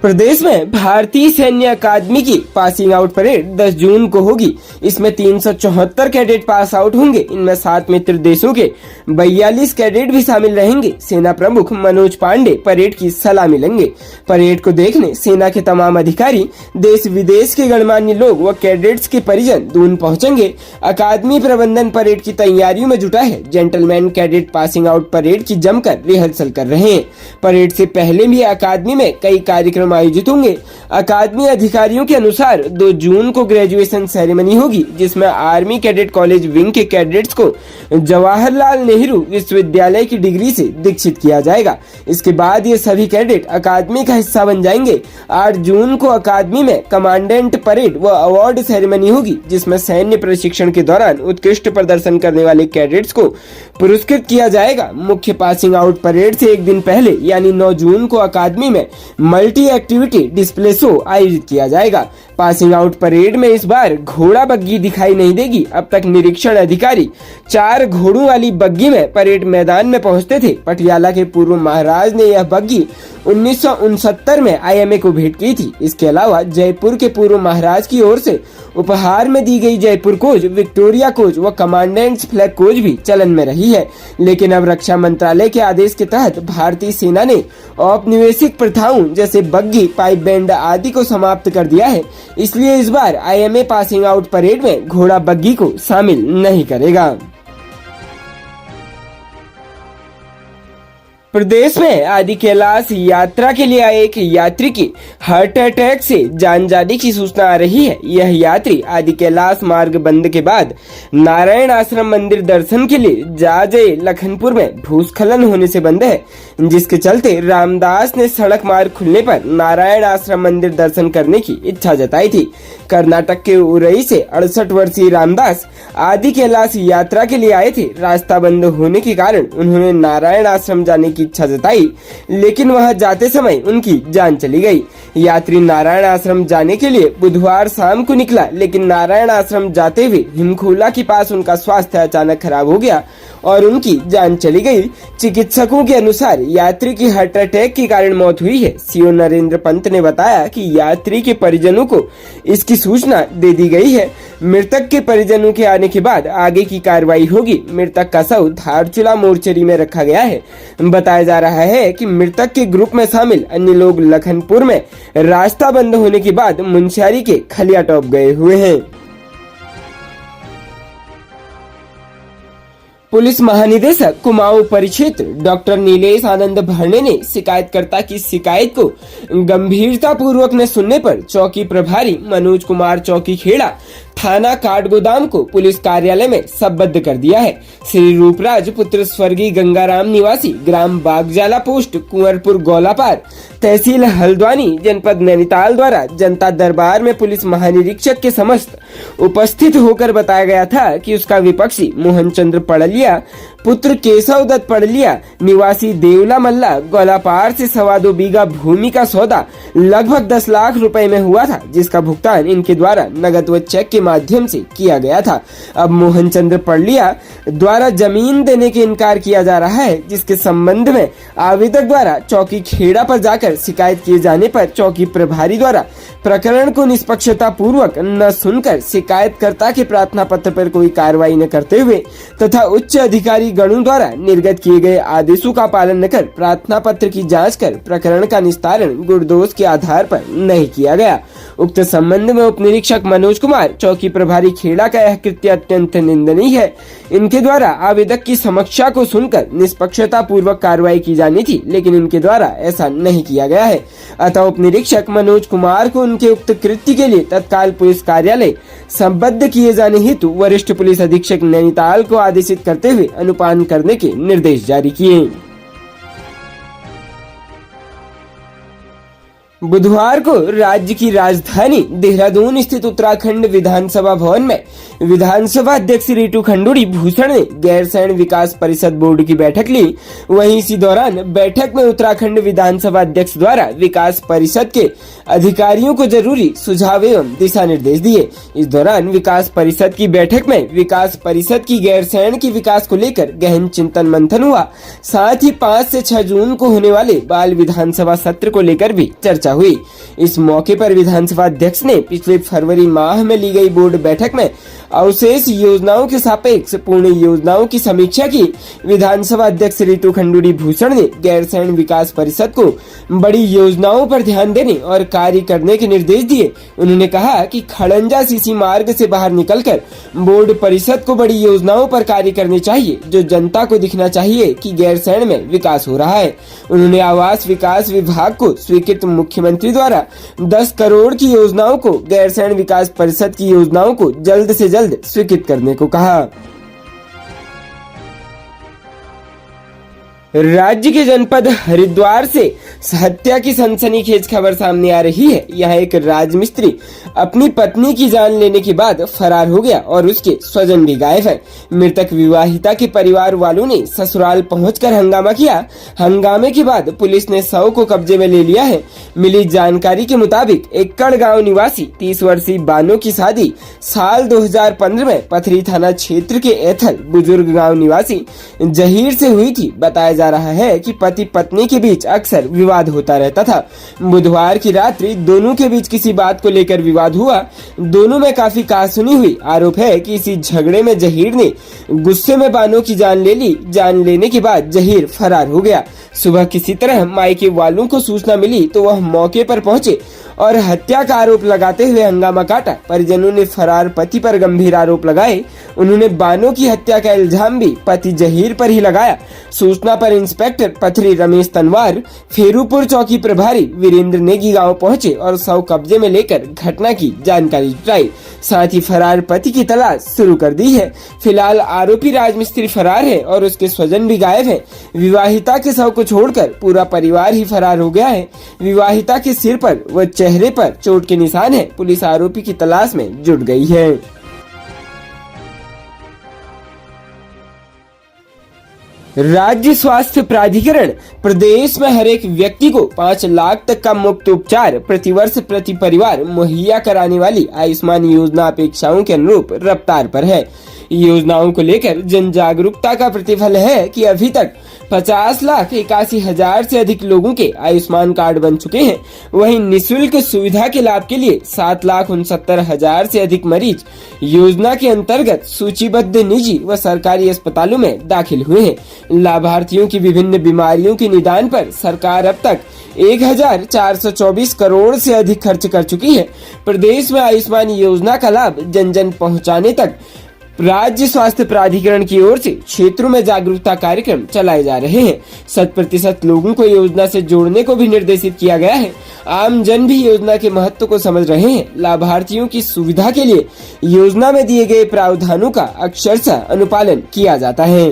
प्रदेश में भारतीय सैन्य अकादमी की पासिंग आउट परेड 10 जून को होगी। इसमें 374 कैडेट पास आउट होंगे। इनमें 7 मित्र देशों के 42 कैडेट भी शामिल रहेंगे। सेना प्रमुख मनोज पांडे परेड की सलामी लेंगे। परेड को देखने सेना के तमाम अधिकारी, देश विदेश के गणमान्य लोग व कैडेट्स के परिजन दून पहुंचेंगे। अकादमी प्रबंधन परेड की तैयारियों में जुटा है। Gentleman cadet passing out parade की जमकर रिहर्सल कर रहे हैं। परेड से पहले भी अकादमी में कई कार्यक्रम आयोजित होंगे। अकादमी अधिकारियों के अनुसार 2 जून को ग्रेजुएशन सेरेमनी होगी, जिसमें आर्मी कैडेट कॉलेज विंग के कैडेट्स को जवाहरलाल नेहरू विश्वविद्यालय की डिग्री से दीक्षित किया जाएगा। इसके बाद ये सभी कैडेट अकादमी का हिस्सा बन जाएंगे। 8 जून को अकादमी में कमांडेंट परेड व अवार्ड सेरेमनी होगी, जिसमें सैन्य प्रशिक्षण के दौरान उत्कृष्ट प्रदर्शन करने वाले कैडेट्स को पुरस्कृत किया जाएगा। मुख्य पासिंग आउट परेड से एक दिन पहले यानी 9 जून को अकादमी में मल्टी एक्टिविटी डिस्प्ले शो आयोजित किया जाएगा। पासिंग आउट परेड में इस बार घोड़ा बग्गी दिखाई नहीं देगी। अब तक निरीक्षण अधिकारी 4 घोड़ों वाली बग्गी में परेड मैदान में पहुंचते थे। पटियाला के पूर्व महाराज ने यह बग्गी 1969 में आईएमए को भेंट की थी। इसके अलावा जयपुर के पूर्व महाराज की ओर से उपहार में दी गई जयपुर कोच, विक्टोरिया कोच व कमांडेंट्स फ्लैग कोच भी चलन में रही है। लेकिन अब रक्षा मंत्रालय के आदेश के तहत भारतीय सेना ने औपनिवेशिक प्रथाओं जैसे बग्गी, पाइप बैंड आदि को समाप्त कर दिया है। इसलिए इस बार आईएमए पासिंग आउट परेड में घोड़ा बग्गी को शामिल नहीं करेगा। प्रदेश में आदि कैलाश यात्रा के लिए आए एक यात्री की हार्ट अटैक से जान जाने की सूचना आ रही है। यह यात्री आदि कैलाश मार्ग बंद के बाद नारायण आश्रम मंदिर दर्शन के लिए जाजे लखनपुर में भूस्खलन होने से बंद है, जिसके चलते रामदास ने सड़क मार्ग खुलने पर नारायण आश्रम मंदिर दर्शन करने की इच्छा जताई थी। कर्नाटक के उरई से 68 वर्षीय रामदास आदि कैलाश यात्रा के लिए आए थे। रास्ता बंद होने के कारण उन्होंने नारायण आश्रम जाने की इच्छा जताई, लेकिन वहां जाते समय उनकी जान चली गई। यात्री नारायण आश्रम जाने के लिए बुधवार शाम को निकला, लेकिन नारायण आश्रम जाते हुए हिमखोला के पास उनका स्वास्थ्य अचानक खराब हो गया और उनकी जान चली गई। चिकित्सकों के अनुसार यात्री की हार्ट अटैक के कारण मौत हुई है। सीओ नरेंद्र पंत ने बताया कि यात्री के परिजनों को इसकी सूचना दे दी गई है। मृतक के परिजनों के आने के बाद आगे की कार्रवाई होगी। मृतक का शव धारचूला मोर्चरी में रखा गया है। बताया जा रहा है कि मृतक के ग्रुप में शामिल अन्य लोग लखनपुर में रास्ता बंद होने के बाद मुंशियारी के खलिया टॉप गए हुए हैं। पुलिस महानिदेशक कुमाऊं परिक्षेत्र डॉक्टर नीलेश आनंद भरने ने शिकायतकर्ता की शिकायत को गंभीरता पूर्वक न सुनने पर चौकी प्रभारी मनोज कुमार चौकी खेड़ा थाना काठगोदाम को पुलिस कार्यालय में संबद्ध कर दिया है। श्री रूपराज पुत्र स्वर्गीय गंगाराम निवासी ग्राम बागजाला पोस्ट कुंवरपुर गौलापार तहसील हल्द्वानी जनपद नैनीताल द्वारा जनता दरबार में पुलिस महानिरीक्षक के समस्त उपस्थित होकर बताया गया था कि उसका विपक्षी मोहन चंद्र पड़लिया पुत्र केशव दत्त पड़लिया निवासी देवला मल्ला गौलापार से 2.25 बीघा भूमि का सौदा लगभग 10 लाख रुपए में हुआ था, जिसका भुगतान इनके द्वारा नगद व चेक के माध्यम से किया गया था। अब मोहन चंद्र पड़लिया द्वारा जमीन देने के इनकार किया जा रहा है, जिसके संबंध में आवेदक द्वारा चौकी खेड़ा पर जाकर शिकायत किए जाने पर चौकी प्रभारी द्वारा प्रकरण को निष्पक्षता पूर्वक न सुनकर शिकायतकर्ता के प्रार्थना पत्र पर कोई कार्रवाई न करते हुए तथा उच्च अधिकारी गणों द्वारा निर्गत किए गए आदेशों का पालन न कर प्रार्थना पत्र की जांच कर प्रकरण का निस्तारण गुणदोष के आधार पर नहीं किया गया। उक्त संबंध में उप निरीक्षक मनोज कुमार चौकी प्रभारी खेड़ा का यह कृत्य अत्यंत निंदनीय है। इनके द्वारा आवेदक की समस्या को सुनकर निष्पक्षता पूर्वक कार्रवाई की जानी थी, लेकिन इनके द्वारा ऐसा नहीं किया गया है। अतः उप निरीक्षक मनोज कुमार को उनके उक्त कृत्य के लिए तत्काल पुलिस कार्यालय संबद्ध किए जाने हेतु वरिष्ठ पुलिस अधीक्षक नैनीताल को आदेशित करते हुए अनुपालन करने के निर्देश जारी किए। बुधवार को राज्य की राजधानी देहरादून स्थित उत्तराखंड विधानसभा भवन में विधानसभा अध्यक्ष रीटू खंडूड़ी भूषण ने गैरसैंण विकास परिषद बोर्ड की बैठक ली। वहीं इसी दौरान बैठक में उत्तराखंड विधानसभा अध्यक्ष द्वारा विकास परिषद के अधिकारियों को जरूरी सुझाव एवं दिशा निर्देश दिए। इस दौरान विकास परिषद की बैठक में विकास परिषद की गैरसैंण के विकास को लेकर गहन चिंतन मंथन हुआ। साथ ही 5 से 6 जून को होने वाले बाल विधानसभा सत्र को लेकर भी चर्चा हुई। इस मौके पर विधानसभा अध्यक्ष ने पिछले फरवरी माह में ली गई बोर्ड बैठक में अवशेष योजनाओं के सापेक्ष पूर्ण योजनाओं की समीक्षा की। विधानसभा अध्यक्ष ऋतु खंडूड़ी भूषण ने गैरसैंण विकास परिषद को बड़ी योजनाओं पर ध्यान देने और कार्य करने के निर्देश दिए। उन्होंने कहा कि खड़ंजा सीसी मार्ग से बाहर निकलकर बोर्ड परिषद को बड़ी योजनाओं पर कार्य करने चाहिए, जो जनता को दिखना चाहिए कि गैरसैंण में विकास हो रहा है। उन्होंने आवास विकास विभाग को स्वीकृत मुख्यमंत्री द्वारा 10 करोड़ की योजनाओं को गैरसैंण विकास परिषद की योजनाओं को जल्द से जल्द स्वीकृत करने को कहा। राज्य के जनपद हरिद्वार से हत्या की सनसनीखेज खबर सामने आ रही है। यहाँ एक राजमिस्त्री अपनी पत्नी की जान लेने के बाद फरार हो गया और उसके स्वजन भी गायब है। मृतक विवाहिता के परिवार वालों ने ससुराल पहुंचकर हंगामा किया। हंगामे के बाद पुलिस ने शव को कब्जे में ले लिया है। मिली जानकारी के मुताबिक एकड़ गांव निवासी 30 वर्षीय बानो की शादी साल 2015 में पथरी थाना क्षेत्र के एथल बुजुर्ग गाँव निवासी जहीर से हुई थी। बताया जा रहा है कि पति पत्नी के बीच अक्सर विवाद होता रहता था। बुधवार की रात्रि दोनों के बीच किसी बात को लेकर विवाद हुआ। दोनों में काफी कहासुनी हुई। आरोप है कि इसी झगड़े में जहीर ने गुस्से में बानो की जान ले ली। जान लेने के बाद जहीर फरार हो गया। सुबह किसी तरह मायके वालों को सूचना मिली तो वह मौके पर पहुंचे और हत्या का आरोप लगाते हुए हंगामा काटा। परिजनों ने फरार पति पर गंभीर आरोप लगाए। उन्होंने बानो की हत्या का इल्जाम भी पति जहीर पर ही लगाया। सूचना पर इंस्पेक्टर पथरी रमेश तनवार, फेरूपुर चौकी प्रभारी वीरेंद्र नेगी गांव पहुंचे और शव कब्जे में लेकर घटना की जानकारी जुटाई। साथ ही फरार पति की तलाश शुरू कर दी है। फिलहाल आरोपी राजमिस्त्री फरार है और उसके स्वजन भी गायब है। विवाहिता के शव को छोड़कर पूरा परिवार ही फरार हो गया है। विवाहिता के सिर पर व चेहरे पर चोट के निशान है। पुलिस आरोपी की तलाश में जुट गई है। राज्य स्वास्थ्य प्राधिकरण प्रदेश में हर एक व्यक्ति को 5 लाख तक का मुफ्त उपचार प्रतिवर्ष प्रति परिवार मुहैया कराने वाली आयुष्मान योजना अपेक्षाओं के अनुरूप रफ्तार पर है। योजनाओं को लेकर जन जागरूकता का प्रतिफल है कि अभी तक 50,81,000 से अधिक लोगों के आयुष्मान कार्ड बन चुके हैं। वहीं निःशुल्क सुविधा के लाभ के लिए 7,69,000 से अधिक मरीज योजना के अंतर्गत सूचीबद्ध निजी व सरकारी अस्पतालों में दाखिल हुए हैं। लाभार्थियों की विभिन्न बीमारियों के निदान पर सरकार अब तक 1,424 करोड़ से अधिक खर्च कर चुकी है। प्रदेश में आयुष्मान योजना का लाभ जन जन पहुंचाने तक राज्य स्वास्थ्य प्राधिकरण की ओर से क्षेत्रों में जागरूकता कार्यक्रम चलाए जा रहे हैं। 100% लोगों को योजना से जोड़ने को भी निर्देशित किया गया है। आम जन भी योजना के महत्व को समझ रहे हैं। लाभार्थियों की सुविधा के लिए योजना में दिए गए प्रावधानों का अक्षरशः अनुपालन किया जाता है।